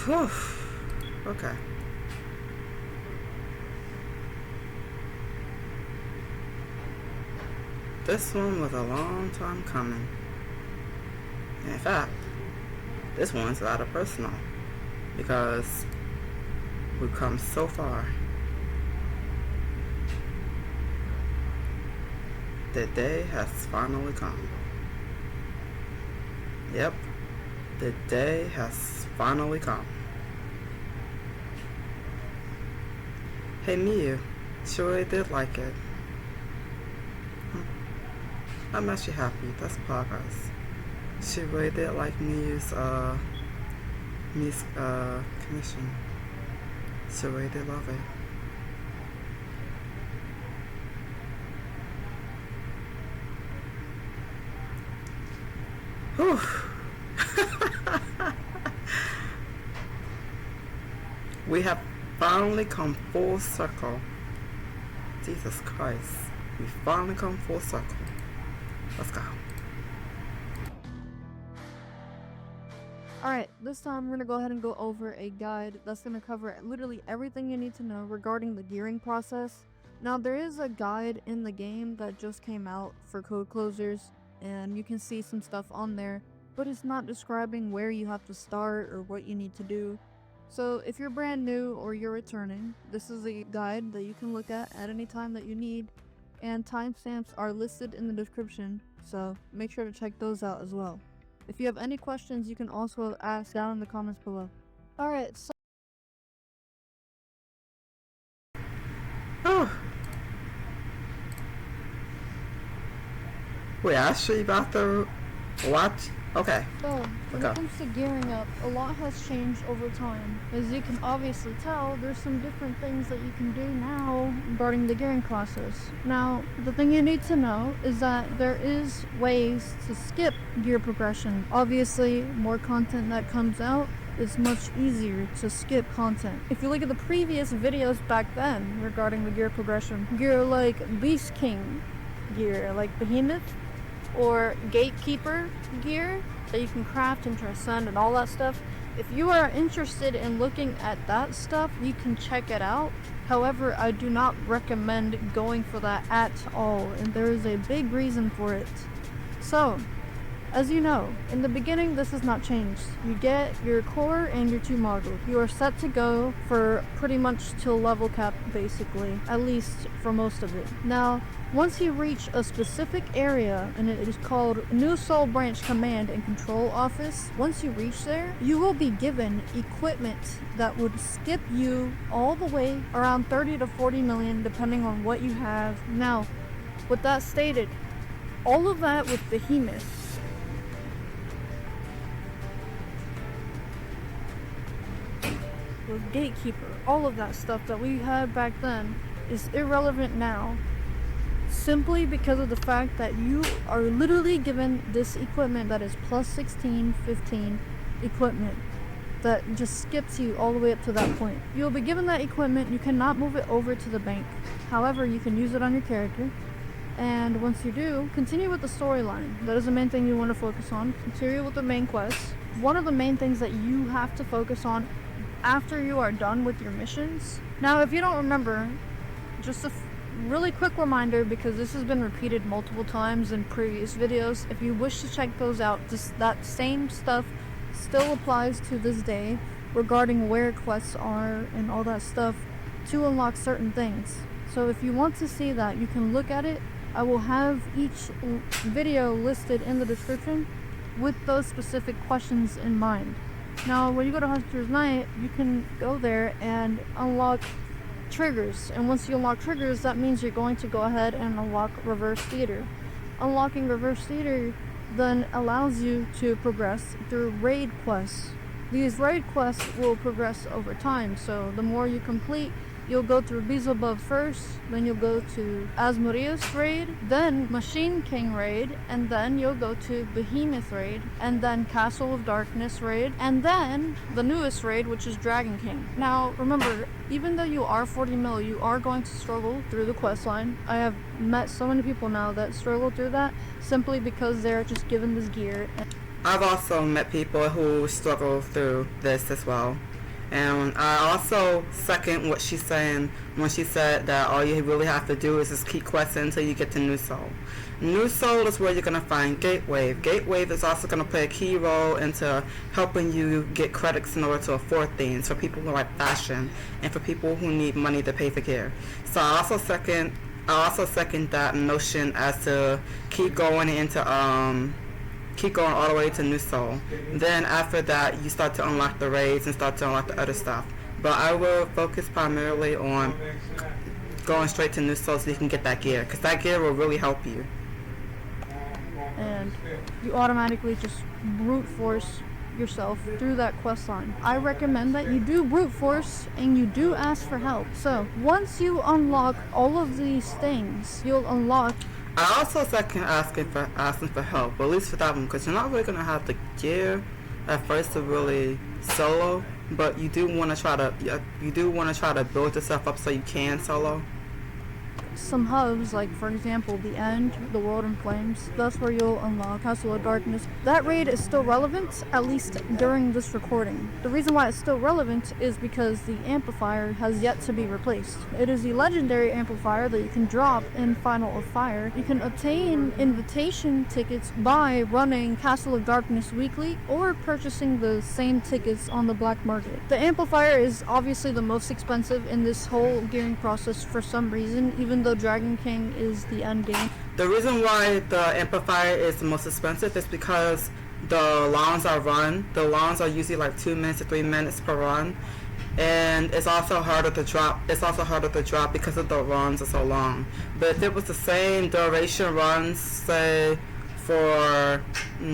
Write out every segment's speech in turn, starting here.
Whew. Okay. This one was a long time coming. In fact, this one's rather personal because we've come so far. The day has finally come. Yep, the day has finally come. Hey Miu, she really did like it. I'm actually happy. That's progress. She really did like Miu's commission. She really did love it. Whew. We have finally come full circle. Jesus Christ. We finally come full circle. Let's go. Alright, this time we're gonna go ahead and go over a guide that's gonna cover literally everything you need to know regarding the gearing process. Now, there is a guide in the game that just came out for code closers, and you can see some stuff on there, but it's not describing where you have to start or what you need to do. So if you're brand new or you're returning, this is a guide that you can look at any time that you need, and timestamps are listed in the description, so make sure to check those out as well. If you have any questions, you can also ask down in the comments below. Alright, so Oh. We actually about to watch. Okay. when it comes to gearing up, a lot has changed over time. As you can obviously tell, there's some different things that you can do now regarding the gearing process. Now, the thing you need to know is that there is ways to skip gear progression. Obviously, more content that comes out, it's much easier to skip content. If you look at the previous videos back then regarding the gear progression, gear like Beast King gear, like Behemoth, or Gatekeeper gear that you can craft and transcend and all that stuff. If you are interested in looking at that stuff, you can check it out. However, I do not recommend going for that at all, and there is a big reason for it. So, as you know, in the beginning this has not changed. You get your core and your 2 modules. You are set to go for pretty much till level cap, basically, at least for most of it. Now, once you reach a specific area, and it is called New Soul Branch Command and Control Office, once you reach there, you will be given equipment that would skip you all the way around 30 to 40 million, depending on what you have. Now, with that stated, all of that with Behemoth, with Gatekeeper, all of that stuff that we had back then is irrelevant now, simply because of the fact that you are literally given this equipment that is plus 16, 15 equipment that just skips you all the way up to that point. You'll be given that equipment. You cannot move it over to the bank. However, you can use it on your character, and once you do, continue with the storyline. That is the main thing you want to focus on. Continue with the main quest. One of the main things that you have to focus on after you are done with your missions. Now, if you don't remember, just a really quick reminder, because this has been repeated multiple times in previous videos, if you wish to check those out, that same stuff still applies to this day regarding where quests are and all that stuff to unlock certain things. So if you want to see that, you can look at it. I will have each video listed in the description with those specific questions in mind. Now, when you go to Hunter's Night, you can go there and unlock triggers, and once you unlock triggers, that means you're going to go ahead and unlock Reverse Theater. Unlocking Reverse Theater then allows you to progress through raid quests. These raid quests will progress over time, so the more you complete, you'll go through Beelzebub first, then you'll go to Asmodeus raid, then Machine King raid, and then you'll go to Behemoth raid, and then Castle of Darkness raid, and then the newest raid, which is Dragon King. Now, remember, even though you are 40 mil, you are going to struggle through the quest line. I have met so many people now that struggle through that simply because they're just given this gear I've also met people who struggle through this as well. And I also second what she's saying when she said that all you really have to do is just keep questing until you get to New Soul. New Soul is where you're going to find Gatewave. Gatewave is also going to play a key role into helping you get credits in order to afford things for people who like fashion and for people who need money to pay for care. So I also second that notion as to keep going all the way to New Soul. Then after that, you start to unlock the raids and start to unlock the other stuff. But I will focus primarily on going straight to New Soul so you can get that gear, because that gear will really help you. And you automatically just brute force yourself through that quest line. I recommend that you do brute force and you do ask for help. So once you unlock all of these things, you'll unlock. I also second asking for help, at least for that one, because you're not really gonna have the gear at first to really solo, but you do want to try to build yourself up so you can solo. Some hubs, like for example the End, the World in Flames, that's where you'll unlock Castle of Darkness. That raid is still relevant, at least during this recording. The reason why it's still relevant is because the amplifier has yet to be replaced. It is the legendary amplifier that you can drop in Final of Fire. You can obtain invitation tickets by running Castle of Darkness weekly or purchasing the same tickets on the black market. The amplifier is obviously the most expensive in this whole gearing process for some reason, even though Dragon King is the end game. The reason why the amplifier is the most expensive is because the lawns are usually like 2 minutes to 3 minutes per run, and it's also harder to drop. Because of the runs are so long. But if it was the same duration runs, say for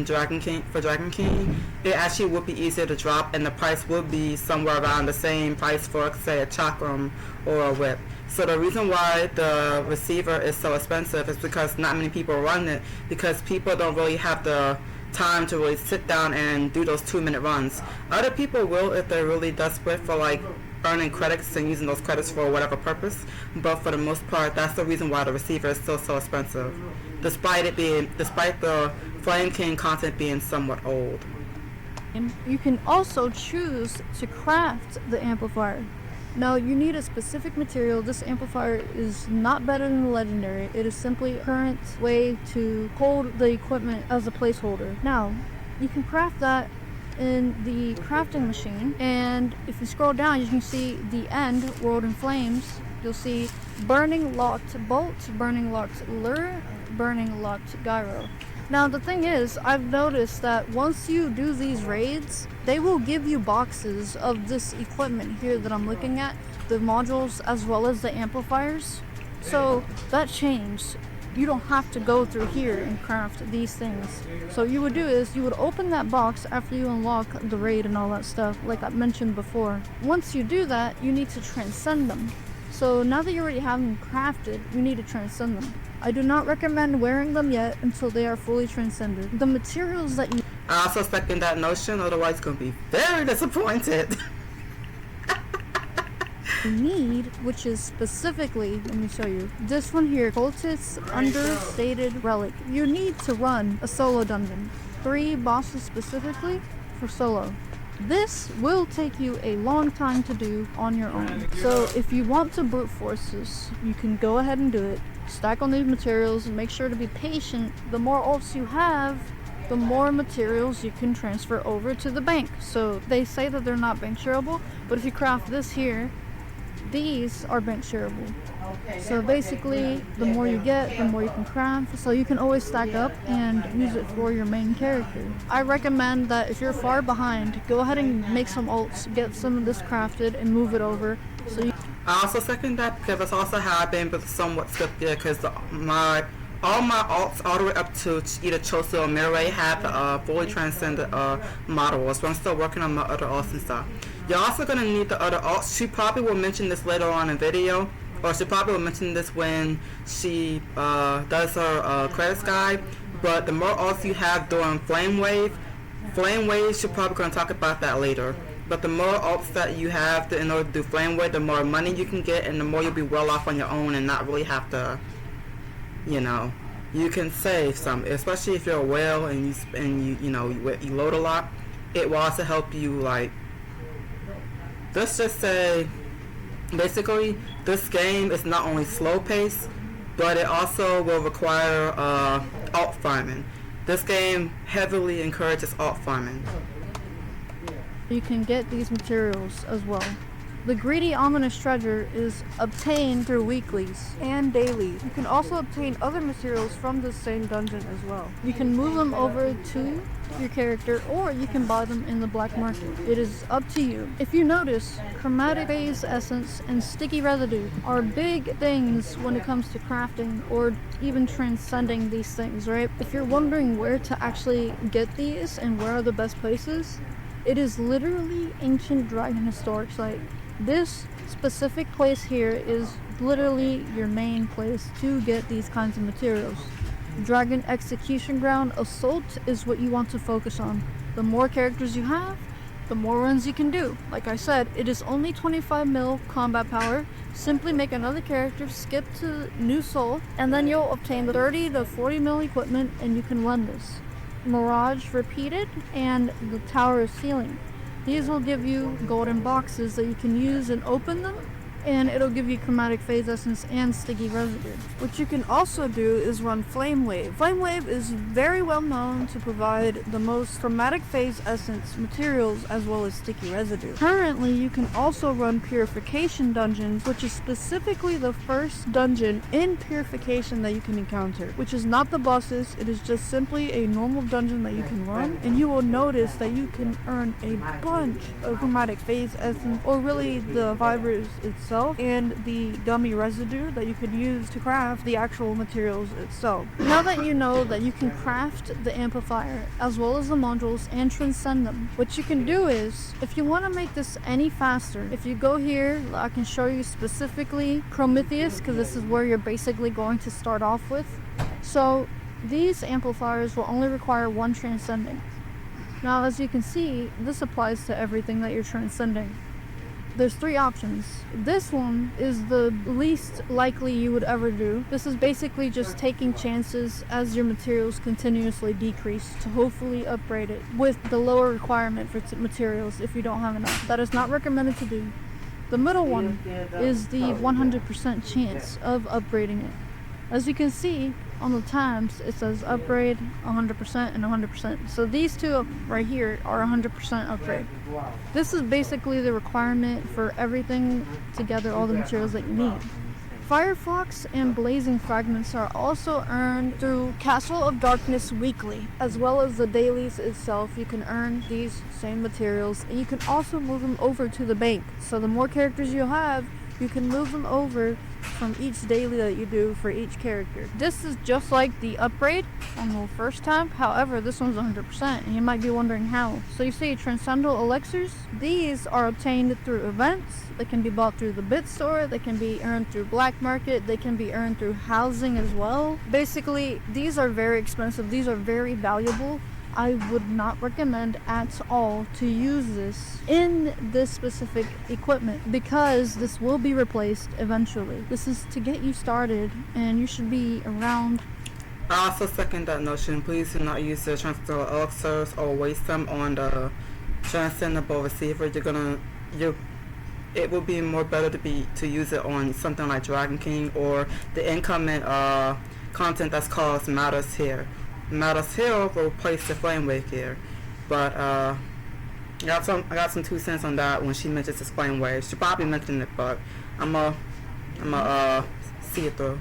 Dragon King, it actually would be easier to drop, and the price would be somewhere around the same price for, say, a chakram or a whip. So the reason why the receiver is so expensive is because not many people run it, because people don't really have the time to really sit down and do those 2-minute runs. Other people will if they're really desperate for like earning credits and using those credits for whatever purpose, but for the most part, that's the reason why the receiver is still so expensive, despite the Flame King content being somewhat old. And you can also choose to craft the amplifier. Now, you need a specific material. This amplifier is not better than the legendary. It is simply a current way to hold the equipment as a placeholder. Now, you can craft that in the crafting machine, and if you scroll down, you can see the End, World in Flames. You'll see Burning Locked Bolt, Burning Locked Lure, Burning Locked Gyro. Now the thing is, I've noticed that once you do these raids, they will give you boxes of this equipment here that I'm looking at, the modules as well as the amplifiers. So that changed. You don't have to go through here and craft these things. So what you would do is you would open that box after you unlock the raid and all that stuff, like I mentioned before. Once you do that, you need to transcend them. So now that you already have them crafted, you need to transcend them. I do not recommend wearing them yet until they are fully transcended. The materials that you... I also second that notion, otherwise you're going to be very disappointed. need, which is specifically, let me show you, this one here, Cultist's Understated Relic. You need to run a solo dungeon. 3 bosses specifically for solo. This will take you a long time to do on your own. So if you want to brute force this, you can go ahead and do it. Stack on these materials and make sure to be patient. The more ults you have, the more materials you can transfer over to the bank. So they say that they're not bank shareable, but if you craft this here, these are bank shareable. So basically, the more you get, the more you can craft, so you can always stack up and use it for your main character. I recommend that if you're far behind, go ahead and make some ults, get some of this crafted, and move it over. So you... I also second that because it's also how I've been somewhat scripted, because all my alts all the way up to either Chosu or Mirai have fully transcended models, so I'm still working on my other alts and stuff. You're also going to need the other alts. She probably will mention this later on in video, or she probably will mention this when she does her credits guide, but the more alts you have during Flame Wave, she's probably going to talk about that later. But the more alts that you have in order to do Flame Wave, the more money you can get, and the more you'll be well off on your own and not really have to, you can save some, especially if you're a whale and you load a lot. It will also help you, like, let's just say, basically, this game is not only slow paced, but it also will require alt farming. This game heavily encourages alt farming. You can get these materials as well. The greedy ominous treasure is obtained through weeklies and dailies. You can also obtain other materials from the same dungeon as well. You can move them over to your character, or you can buy them in the black market. It is up to you. If you notice, chromatic phase essence and sticky residue are big things when it comes to crafting or even transcending these things, right? If you're wondering where to actually get these and where are the best places, it is literally Ancient Dragon Historic Site. This specific place here is literally your main place to get these kinds of materials. Dragon Execution Ground Assault is what you want to focus on. The more characters you have, the more runs you can do. Like I said, it is only 25 mil combat power. Simply make another character, skip to New Soul, and then you'll obtain 30 to 40 mil equipment and you can run this. Mirage Repeated and the Tower of Sealing. These will give you golden boxes that you can use and open them, and it'll give you chromatic phase essence and sticky residue. What you can also do is run Flame Wave. Flame Wave is very well known to provide the most chromatic phase essence materials as well as sticky residue. Currently, you can also run Purification Dungeons, which is specifically the first dungeon in Purification that you can encounter, which is not the bosses, it is just simply a normal dungeon that you can run, and you will notice that you can earn a bunch of chromatic phase essence, or really the fibers itself, and the dummy residue that you could use to craft the actual materials itself. Now that you know that you can craft the amplifier as well as the modules and transcend them, what you can do is, if you want to make this any faster, if you go here, I can show you specifically Prometheus, because this is where you're basically going to start off with. So these amplifiers will only require one transcending. Now, as you can see, this applies to everything that you're transcending. There's three options. This one is the least likely you would ever do. This is basically just taking chances as your materials continuously decrease to hopefully upgrade it with the lower requirement for materials if you don't have enough. That is not recommended to do. The middle one is the 100% chance of upgrading it. As you can see on the times, it says upgrade 100% and 100%. So these two right here are 100% upgrade. This is basically the requirement for everything together, all the materials that you need. Fireflux and Blazing Fragments are also earned through Castle of Darkness weekly, as well as the dailies itself. You can earn these same materials, and you can also move them over to the bank. So the more characters you have, you can move them over from each daily that you do for each character. This is just like the upgrade on the first tab, however this one's 100%, and you might be wondering how. So you see Transcendental Elixirs, these are obtained through events, they can be bought through the bit store, they can be earned through black market, they can be earned through housing as well. Basically, these are very expensive, these are very valuable. I would not recommend at all to use this in this specific equipment, because this will be replaced eventually. This is to get you started, and you should be around. I also second that notion. Please do not use the transcendental elixirs or waste them on the transcendable receiver. It would be more better to use it on something like Dragon King or the incoming content that's called Matters Here. Matters Hill will replace the Flame Wave here, but I got some 2 cents on that when she mentions this Flame Wave. She probably mentioned it, but I'm see it through.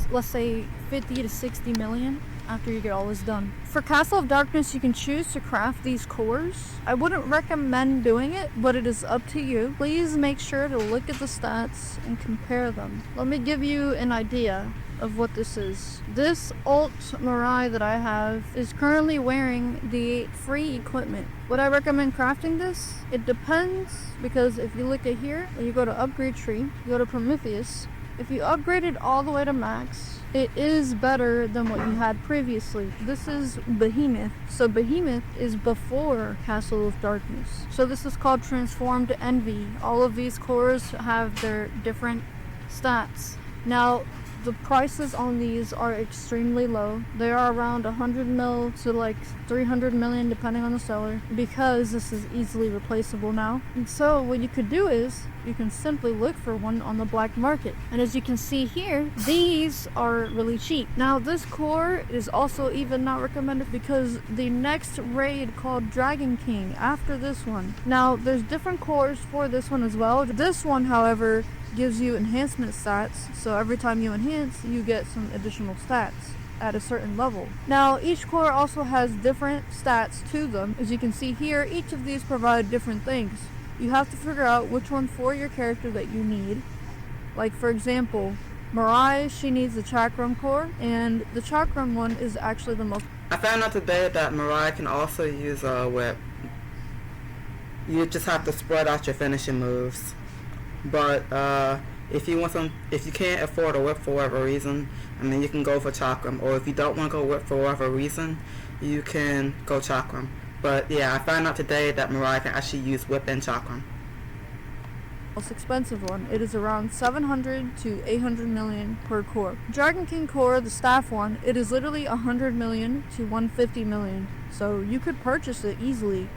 Let's say 50 to 60 million after you get all this done. For Castle of Darkness, you can choose to craft these cores. I wouldn't recommend doing it, but it is up to you. Please make sure to look at the stats and compare them. Let me give you an idea of what this is. This Alt Mirai that I have is currently wearing the free equipment. Would I recommend crafting this? It depends, because if you look at here, you go to upgrade tree, you go to Prometheus. If you upgrade it all the way to max, it is better than what you had previously. This is Behemoth. So Behemoth is before Castle of Darkness. So this is called Transformed Envy. All of these cores have their different stats. Now, The prices on these are extremely low. They are around 100 mil to like 300 million depending on the seller, because this is easily replaceable now. And so what you could do is you can simply look for one on the black market. And as you can see here, these are really cheap. Now this core is also even not recommended because the next raid called Dragon King after this one. Now there's different cores for this one as well. This one, however, gives you enhancement stats, so every time you enhance you get some additional stats at a certain level. Now each core also has different stats to them. As you can see here, each of these provide different things. You have to figure out which one for your character that you need. Like for example, Mirai, she needs the chakram core, and the chakram one is actually the most. I found out today that Mirai can also use a whip. You just have to spread out your finishing moves. But if you can't afford a whip for whatever reason, I mean, you can go for chakram. Or if you don't want to go whip for whatever reason, you can go chakram. But yeah, I found out today that Mirai can actually use whip and chakram. Most expensive one. It is around 700 to 800 million per core. Dragon King core, the staff one, it is literally 100 million to 150 million. So you could purchase it easily.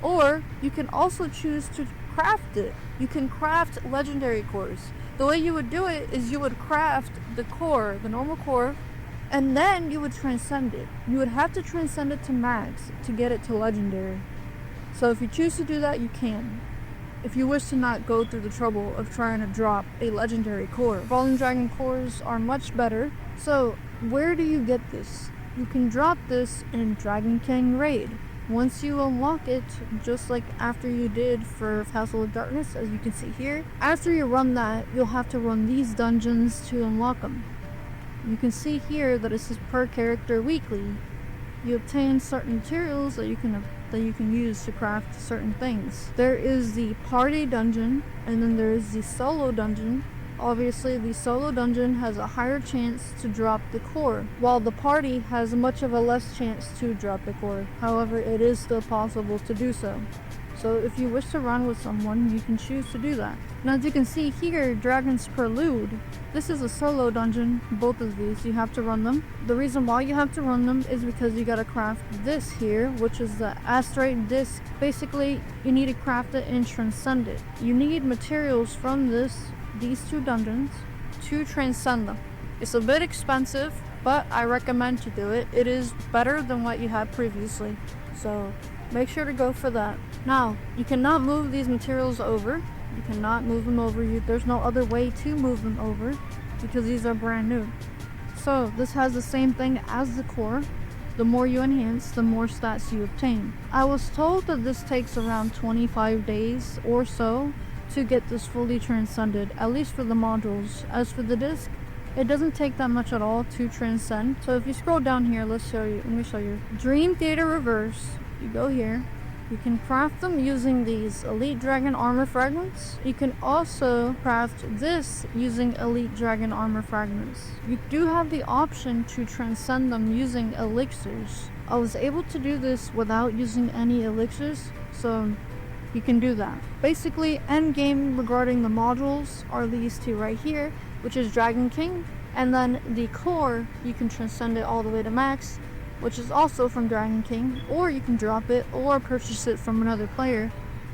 Or you can also choose to craft it. You can craft legendary cores. The way you would do it is you would craft the core, the normal core, and then you would transcend it. You would have to transcend it to max to get it to legendary. So if you choose to do that, you can. If you wish to not go through the trouble of trying to drop a legendary core. Fallen Dragon cores are much better. So where do you get this? You can drop this in Dragon King Raid. Once you unlock it, just like after you did for Castle of Darkness, as you can see here, after you run that, you'll have to run these dungeons to unlock them. You can see here that it says per character weekly. You obtain certain materials that you can use to craft certain things. There is the party dungeon, and then there is the solo dungeon. Obviously, the solo dungeon has a higher chance to drop the core, while the party has much of a less chance to drop the core. However, it is still possible to do so. So if you wish to run with someone, you can choose to do that. Now as you can see here, Dragon's Prelude, this is a solo dungeon. Both of these, you have to run them. The reason why you have to run them is because you gotta craft this here, which is the asteroid disc. Basically, you need to craft it and transcend it. You need materials from these two dungeons to transcend them. It's a bit expensive, but I recommend to do it. It is better than what you had previously, so make sure to go for that. Now, you cannot move these materials over. You cannot move them over. There's no other way to move them over because these are brand new. So this has the same thing as the core. The more you enhance, the more stats you obtain. I was told that this takes around 25 days or so to get this fully transcended, at least for the modules. As for the disc, it doesn't take that much at all to transcend. So if you scroll down here, let me show you. Dream Theater Reverse, you go here. You can craft them using these Elite Dragon Armor Fragments. You can also craft this using Elite Dragon Armor Fragments. You do have the option to transcend them using elixirs. I was able to do this without using any elixirs, so you can do that. Basically, end game regarding the modules are these two right here, which is Dragon King, and then the core, you can transcend it all the way to max, which is also from Dragon King, or you can drop it or purchase it from another player,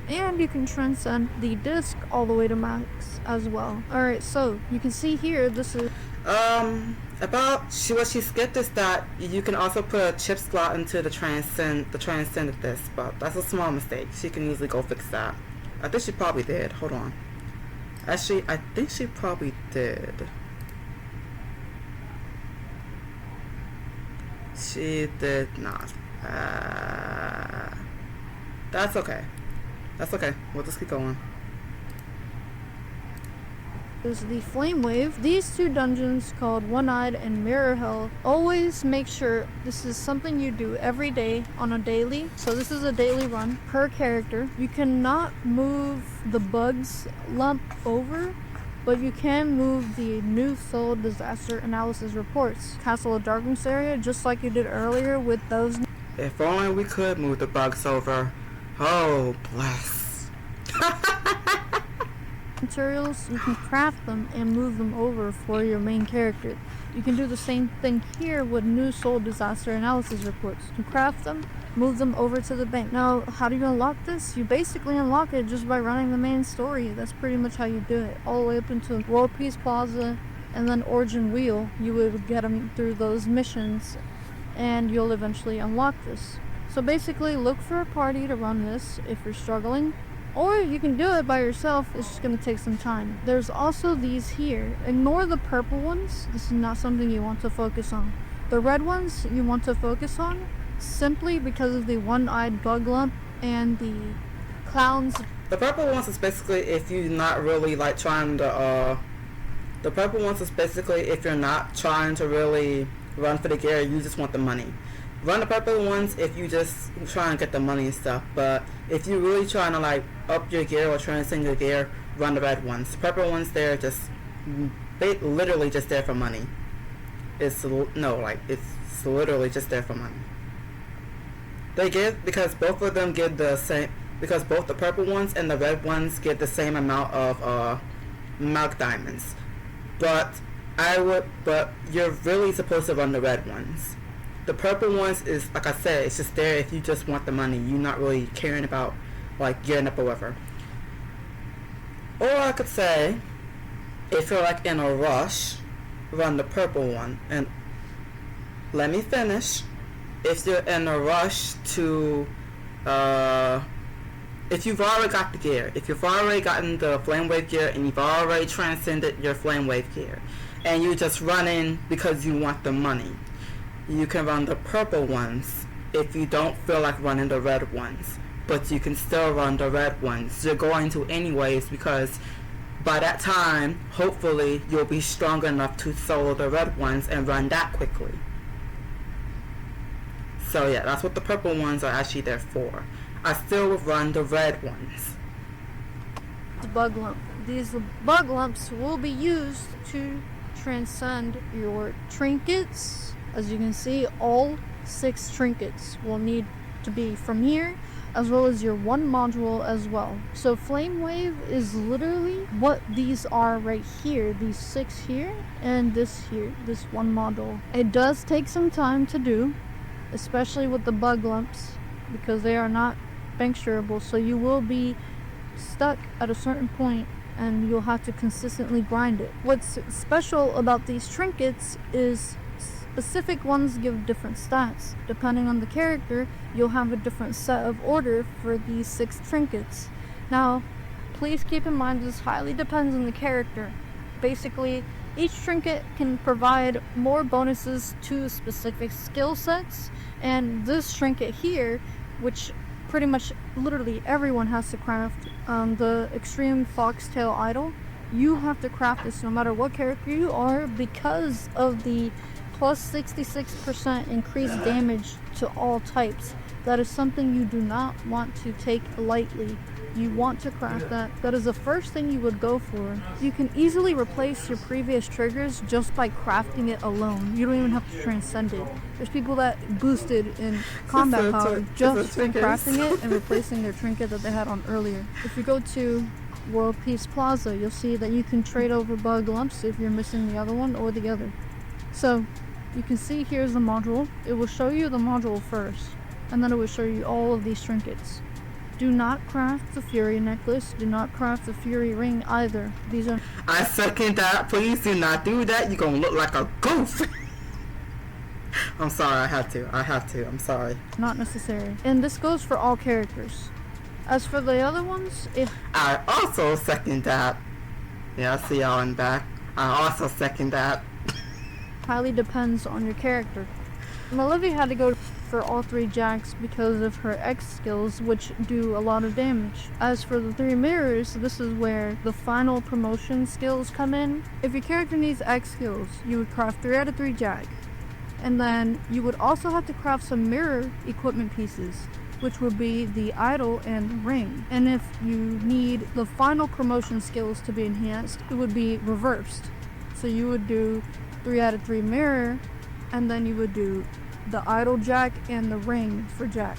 and you can transcend the disc all the way to max as well. Alright, so you can see here, this is what she skipped is that you can also put a chip slot into the transcended disc, but that's a small mistake. She can easily go fix that. I think she probably did. Hold on. Actually, I think she probably did. She did not. That's okay. That's okay. We'll just keep going. There's the Flame Wave. These two dungeons called One-Eyed and Mirror Hell. Always make sure this is something you do every day on a daily. So this is a daily run per character. You cannot move the bugs lump over, but you can move the new soul disaster analysis reports. Castle of Darkness area, just like you did earlier with those. If only we could move the bugs over. Oh, bless. materials, you can craft them and move them over for your main character. You can do the same thing here with new soul disaster analysis reports. You craft them, move them over to the bank. Now, how do you unlock this? You basically unlock it just by running the main story. That's pretty much how you do it. All the way up into World Peace Plaza and then Origin Wheel. You would get them through those missions and you'll eventually unlock this. So basically, look for a party to run this if you're struggling. Or you can do it by yourself, it's just going to take some time. There's also these here. Ignore the purple ones, this is not something you want to focus on. The red ones you want to focus on simply because of the one-eyed bug lump and the clowns. The purple ones is basically if you're not really like trying to, the purple ones is basically if you're not trying to really run for the gear, you just want the money. Run the purple ones if you just try and get the money and stuff, but if you're really trying to like up your gear or transcend your gear, run the red ones. The purple ones, they're just literally just there for money. It's literally just there for money. They give, because both of them give the same, because both the purple ones and the red ones get the same amount of milk diamonds. But you're really supposed to run the red ones. The purple ones is, like I said, it's just there if you just want the money. You're not really caring about, like, gearing up or whatever. Or I could say, if you're, like, in a rush, run the purple one. And let me finish. If you're in a rush to, if you've already got the gear, if you've already gotten the flame wave gear and you've already transcended your flame wave gear, and you're just running because you want the money, you can run the purple ones if you don't feel like running the red ones. But you can still run the red ones. You're going to anyways, because by that time, hopefully, you'll be strong enough to solo the red ones and run that quickly. So yeah, that's what the purple ones are actually there for. I still would run the red ones. The bug lump. These bug lumps will be used to transcend your trinkets. As you can see, all 6 trinkets will need to be from here, as well as your one module as well. So Flame Wave is literally what these are right here, these 6 here, and this here, this one module. It does take some time to do, especially with the bug lumps, because they are not bank shareable, so you will be stuck at a certain point and you'll have to consistently grind it. What's special about these trinkets is specific ones give different stats. Depending on the character, you'll have a different set of order for these 6 trinkets. Now, please keep in mind this highly depends on the character. Basically, each trinket can provide more bonuses to specific skill sets, and this trinket here, which pretty much literally everyone has to craft, the Extreme Foxtail Idol, you have to craft this no matter what character you are because of the plus 66% increased damage to all types. That is something you do not want to take lightly. You want to craft that. That is the first thing you would go for. You can easily replace your previous triggers just by crafting it alone. You don't even have to transcend it. There's people that boosted in combat power just from crafting it and replacing their trinket that they had on earlier. If you go to World Peace Plaza, you'll see that you can trade over bug lumps if you're missing the other one or the other. So you can see here's the module. It will show you the module first, and then it will show you all of these trinkets. Do not craft the Fury necklace. Do not craft the Fury ring either. These are... I second that. Please do not do that. You're gonna look like a goof. I'm sorry, I have to. I'm sorry. Not necessary. And this goes for all characters. As for the other ones, I also second that. Yeah, I see y'all in back. I also second that. Highly depends on your character. And Olivia had to go for all 3 jacks because of her X skills, which do a lot of damage. As for the 3 mirrors, this is where the final promotion skills come in. If your character needs X skills, you would craft 3 out of 3 jack. And then you would also have to craft some mirror equipment pieces, which would be the idol and the ring. And if you need the final promotion skills to be enhanced, it would be reversed. So you would do 3 out of 3 mirror, and then you would do the idol jack and the ring for jack.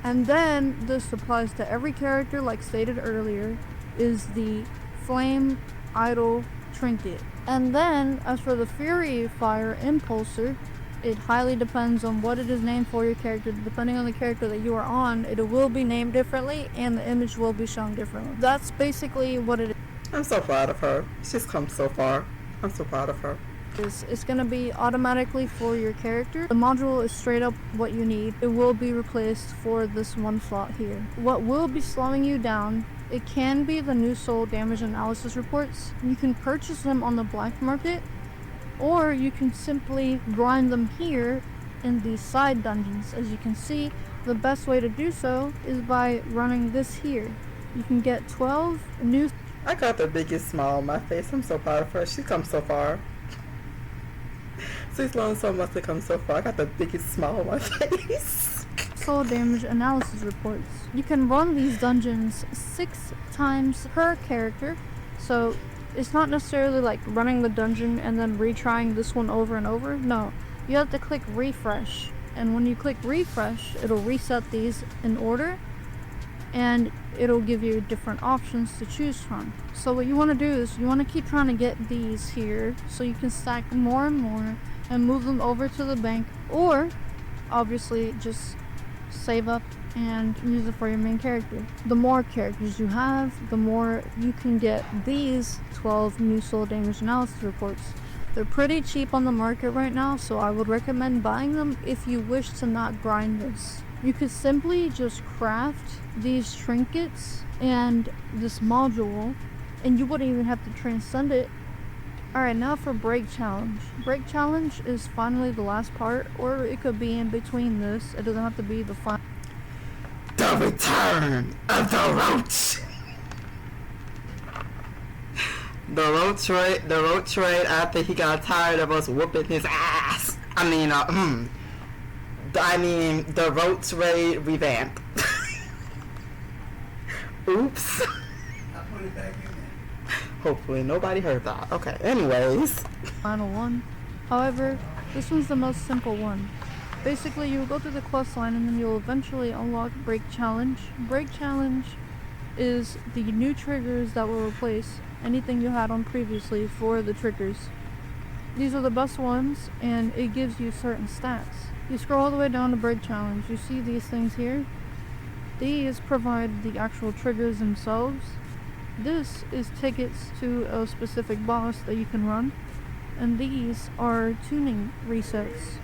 And then this applies to every character, like stated earlier, is the Flame Idol Trinket. And then, as for the Fury Fire Impulsor, it highly depends on what it is named for your character. Depending on the character that you are on, it will be named differently and the image will be shown differently. That's basically what it is. I'm so proud of her. She's come so far. I'm so proud of her. It's going to be automatically for your character. The module is straight up what you need. It will be replaced for this one slot here. What will be slowing you down, it can be the new soul damage analysis reports. You can purchase them on the black market, or you can simply grind them here in these side dungeons. As you can see, the best way to do so is by running this here. You can get 12 new... I got the biggest smile on my face. I'm so proud of her. She come so far. She's learned so much to come so far. I got the biggest smile on my face. soul damage analysis reports. You can run these dungeons 6 times per character, so it's not necessarily like running the dungeon and then retrying this one over and over. No, you have to click refresh, and when you click refresh, it'll reset these in order, and it'll give you different options to choose from. So what you want to do is you want to keep trying to get these here so you can stack more and more and move them over to the bank, or obviously just save up and use it for your main character. The more characters you have, the more you can get these 12 new soul damage analysis reports. They're pretty cheap on the market right now, so I would recommend buying them if you wish to not grind this. You could simply just craft these trinkets and this module, and you wouldn't even have to transcend it. Alright, now for Break Challenge. Break Challenge is finally the last part, or it could be in between this. It doesn't have to be the final. The return of the roach. The roach raid after he got tired of us whooping his ass. The roach raid revamp. Oops. I put it back in there. Hopefully nobody heard that. Okay, anyways. Final one. However, this one's the most simple one. Basically, you'll go through the quest line and then you'll eventually unlock Break Challenge. Break Challenge is the new triggers that will replace anything you had on previously for the triggers. These are the best ones, and it gives you certain stats. You scroll all the way down to Break Challenge. You see these things here? These provide the actual triggers themselves. This is tickets to a specific boss that you can run, and these are tuning resets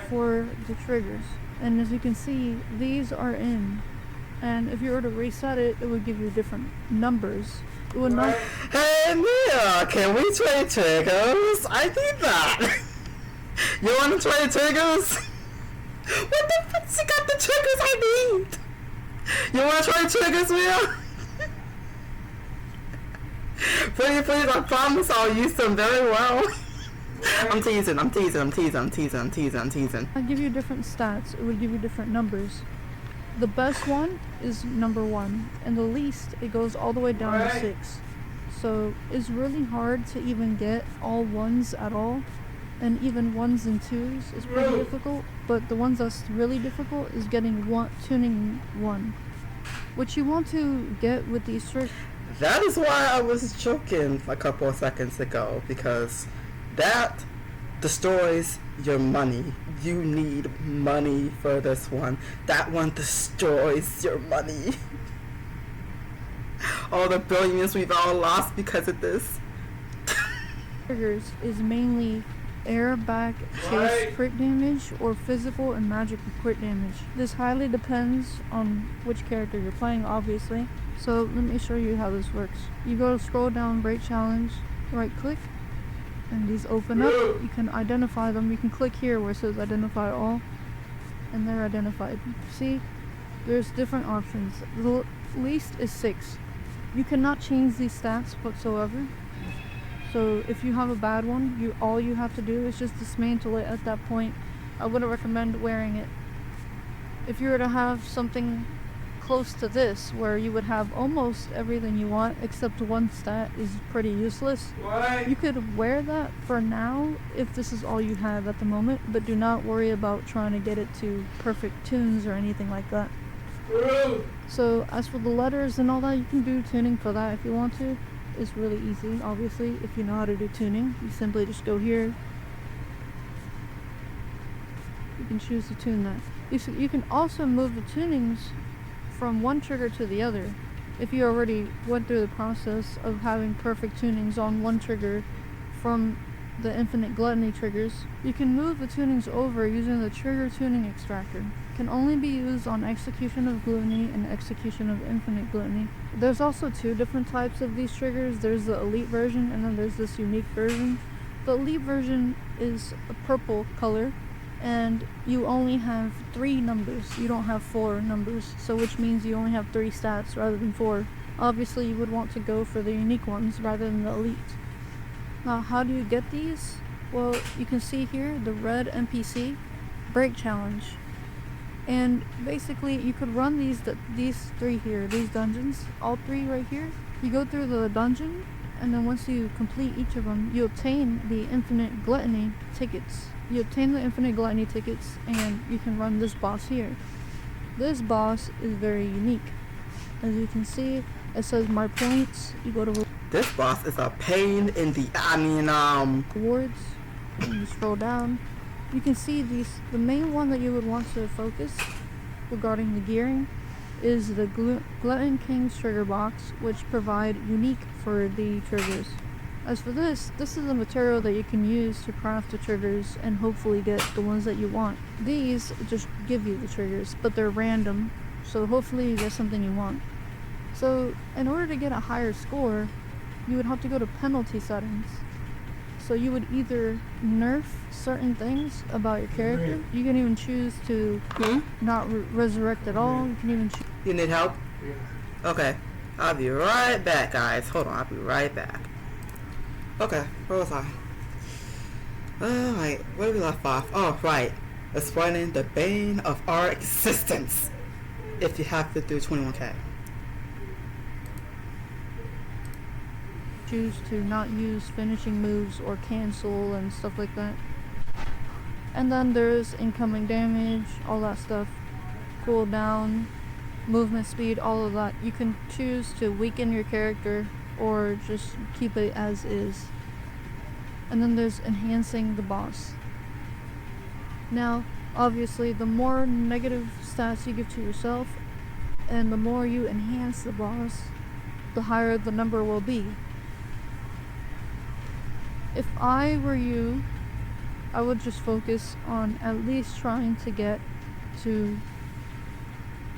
for the triggers. And as you can see, these are in, and if you were to reset it, it would give you different numbers. It would not. Hey Mia, can we trade triggers? I need that. You want to trade triggers? What the fuck? You got the triggers I need. You want to trade triggers, Mia? Please, I promise I'll use them very well. I'm teasing. I'll give you different stats. It would give you different numbers. The best one is number 1, and the least, it goes all the way down to 6. So it's really hard to even get all 1s at all, and even 1s and 2s is pretty difficult, but the ones that's really difficult is getting tuning 1. What you want to get with these tricks... That is why I was joking a couple of seconds ago, because that destroys your money. You need money for this one. That one destroys your money. All the billions we've all lost because of this. Triggers is mainly air, back, chase, crit damage, or physical and magical crit damage. This highly depends on which character you're playing, obviously. So let me show you how this works. You go to scroll down Break Challenge, right click, and these open up. You can identify them. You can click here where it says identify all, and they're identified. See, there's different options. The least is 6. You cannot change these stats whatsoever. So if you have a bad one, all you have to do is just dismantle it at that point. I wouldn't recommend wearing it. If you were to have something close to this, where you would have almost everything you want except one stat is pretty useless, you could wear that for now if this is all you have at the moment, but do not worry about trying to get it to perfect tunes or anything like that. So as for the letters and all that, you can do tuning for that if you want to. is really easy, obviously, if you know how to do tuning. You simply just go here. You can choose to tune that. You can also move the tunings from one trigger to the other. If you already went through the process of having perfect tunings on one trigger from the infinite gluttony triggers, you can move the tunings over using the trigger tuning extractor. It can only be used on execution of gluttony and execution of infinite gluttony. There's also two different types of these triggers. There's the elite version and then there's this unique version. The elite version is a purple color and you only have 3 numbers. You don't have 4 numbers, so which means you only have 3 stats rather than 4. Obviously you would want to go for the unique ones rather than the elite. Now, how do you get these? Well, you can see here the red NPC break challenge, and basically you could run these 3 here, these dungeons, all 3 right here. You go through the dungeon, and then once you complete each of them, you obtain the infinite gluttony tickets. You obtain the infinite gluttony tickets, and you can run this boss here. This boss is very unique. As you can see, it says my points. You go to This boss is a pain in the, rewards, and you scroll down. You can see the main one that you would want to focus regarding the gearing is the Glutton King's trigger box, which provide unique for the triggers. As for this is a material that you can use to craft the triggers and hopefully get the ones that you want. These just give you the triggers, but they're random, so hopefully you get something you want. So in order to get a higher score, you would have to go to penalty settings. So you would either nerf certain things about your character. You can even choose to not resurrect at all. You can even choose. You need help? Yeah. Okay. I'll be right back, guys. Hold on, I'll be right back. Okay, where was I? Oh, wait, where did we left off? Oh, right. Explaining the bane of our existence. If you have to do 21k. Choose to not use finishing moves or cancel and stuff like that. And then there's incoming damage, all that stuff, cooldown, movement speed, all of that. You can choose to weaken your character or just keep it as is. And then there's enhancing the boss. Now, obviously, the more negative stats you give to yourself and the more you enhance the boss, the higher the number will be. If I were you, I would just focus on at least trying to get to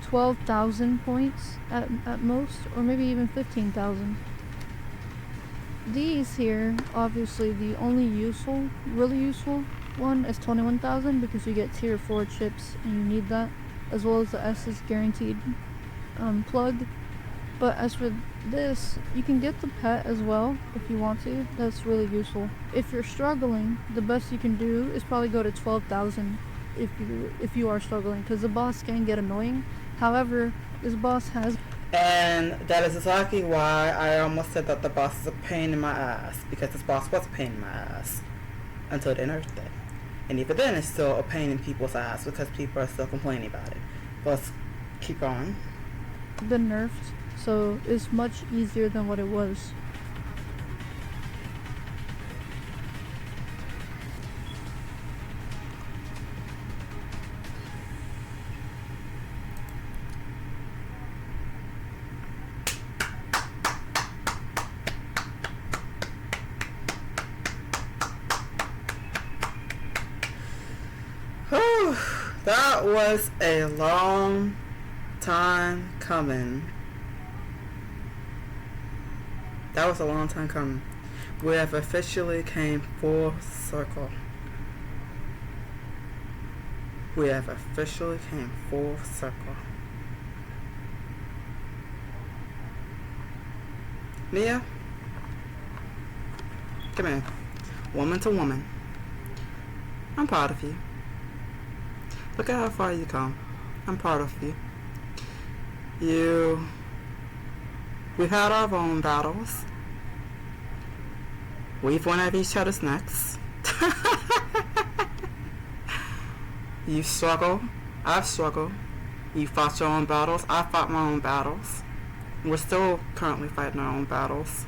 12,000 points at most, or maybe even 15,000. These here, obviously the only useful, really useful one is 21,000 because you get tier 4 chips and you need that, as well as the S's guaranteed plug. But as for this, you can get the pet as well if you want to. That's really useful. If you're struggling, the best you can do is probably go to 12,000 if you are struggling, because the boss can get annoying. However, this boss has... And that is exactly why I almost said that the boss is a pain in my ass, because this boss was a pain in my ass until they nerfed it. And even then, it's still a pain in people's ass because people are still complaining about it. Let's keep going. Been nerfed, so it's much easier than what it was. Whew, that was a long time coming. That was a long time coming. We have officially came full circle. We have officially came full circle. Mia, come here. Woman to woman. I'm proud of you. Look at how far you come. I'm proud of you. We've had our own battles. We've won at each other's necks. You struggle. I've struggled. You fought your own battles. I fought my own battles. We're still currently fighting our own battles.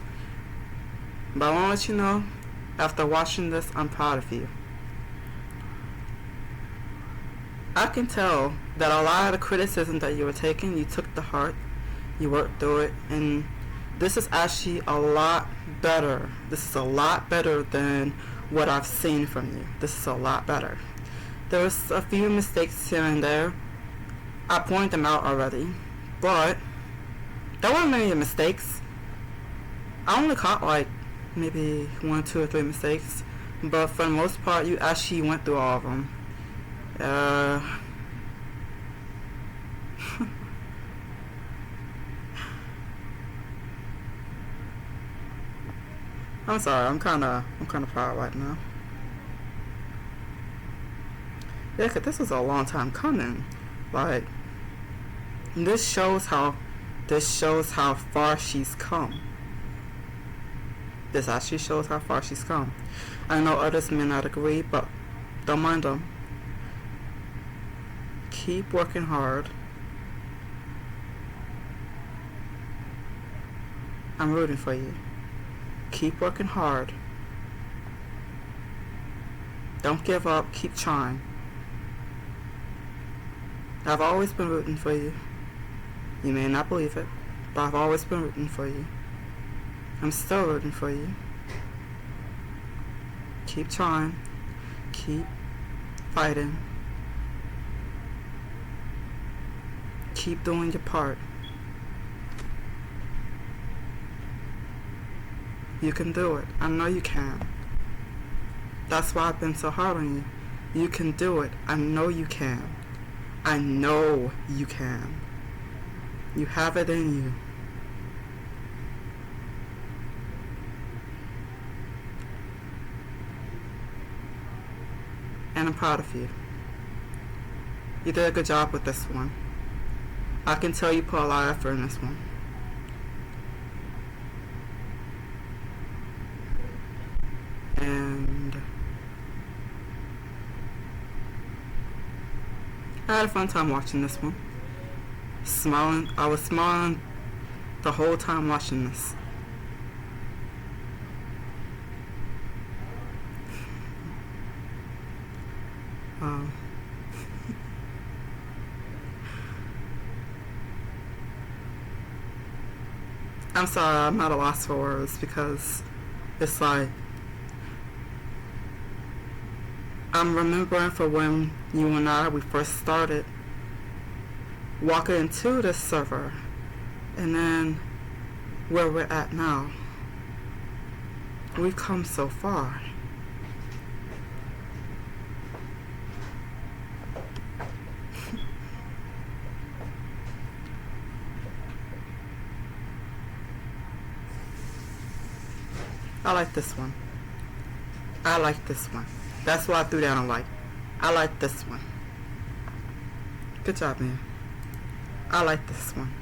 But I want to let you know, after watching this, I'm proud of you. I can tell that a lot of the criticism that you were taking, you took to heart, you worked through it, and this is actually a lot better. This is a lot better than what I've seen from you. This is a lot better. There was a few mistakes here and there. I pointed them out already, but there weren't many mistakes. I only caught like maybe 1, 2, or 3 mistakes, but for the most part, you actually went through all of them. I'm sorry. I'm kind of proud right now. Yeah, 'cause this was a long time coming. Like, this shows how far she's come. This actually shows how far she's come. I know others may not agree, but don't mind them. Keep working hard. I'm rooting for you. Keep working hard. Don't give up. Keep trying. I've always been rooting for you. You may not believe it, but I've always been rooting for you. I'm still rooting for you. Keep trying. Keep fighting. Keep doing your part. You can do it. I know you can. That's why I've been so hard on you. You can do it. I know you can. I know you can. You have it in you. And I'm proud of you. You did a good job with this one. I can tell you put a lot of effort in this one. And I had a fun time watching this one. Smiling. I was smiling the whole time watching this. I'm sorry, I'm at a loss for words because it's like I'm remembering for when you and I, we first started walking into this server and then where we're at now. We've come so far. I like this one. I like this one. That's why I threw down a like. I like this one. Good job, man. I like this one.